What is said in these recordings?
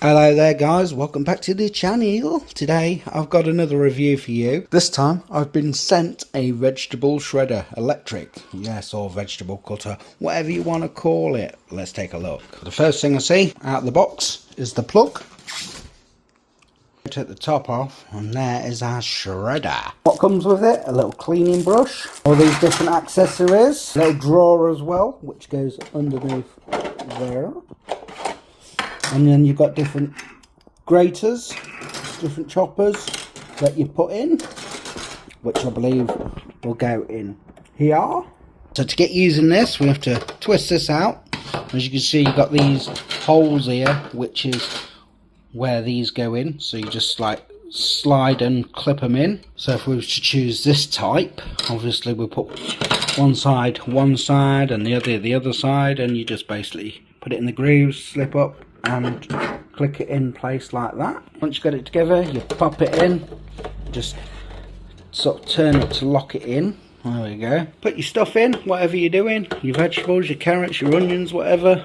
Hello there guys, welcome back to the channel. Today I've got another review for you. This time I've been sent a vegetable shredder, electric, yes, or vegetable cutter, whatever you want to call it. Let's take a look. The first thing I see out of the box is the plug. Take the top off and there is our shredder. What comes with it? A little cleaning brush, all these different accessories, a little drawer as well which goes underneath there. And then you've got different graters, different choppers that you put in, which I believe will go in here. So to get using this, we have to twist this out. As you can see, you've got these holes here, which is where these go in. So you just like slide and clip them in. So if we were to choose this type, obviously we'll put one side and the other side, and you just basically put it in the grooves, slip up, and click it in place like that. Once you've got it together, you pop it in, just sort of turn it to lock it in. There we go. Put your stuff in, whatever you're doing, your vegetables, your carrots, your onions, whatever.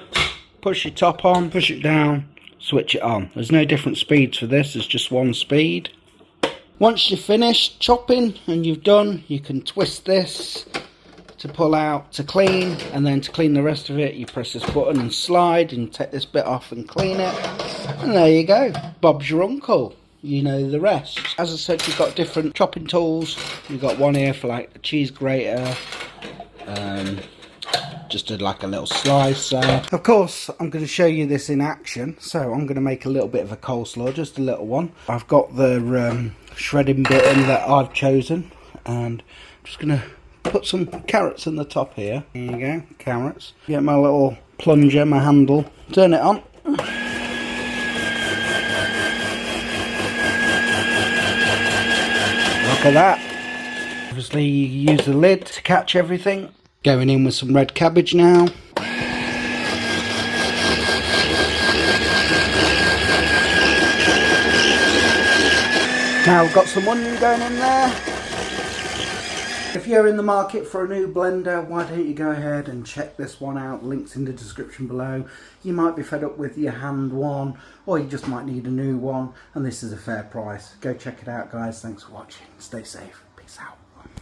Push your top on, push it down, switch it on. There's no different speeds for this, it's just one speed. Once you're finished chopping and you've done, you can twist this to pull out to clean, and then to clean the rest of it you press this button and slide and take this bit off and clean it, and there you go. Bob's your uncle, you know the rest. As I said, you've got different chopping tools. You've got one here for like a cheese grater, just like a little slicer. Of course I'm going to show you this in action, so I'm going to make a little bit of a coleslaw, just a little one. I've got the shredding bit in that I've chosen, and I'm just going to put some carrots in the top here. There you go, carrots. Get my little plunger, my handle, turn it on. Look at that. Obviously you use the lid to catch everything. Going in with some red cabbage now. Now we've got some onion going in there. If you're in the market for a new blender, why don't you go ahead and check this one out. Links in the description below. You might be fed up with your hand one, or you just might need a new one, and this is a fair price. Go check it out guys. Thanks for watching. Stay safe. Peace out.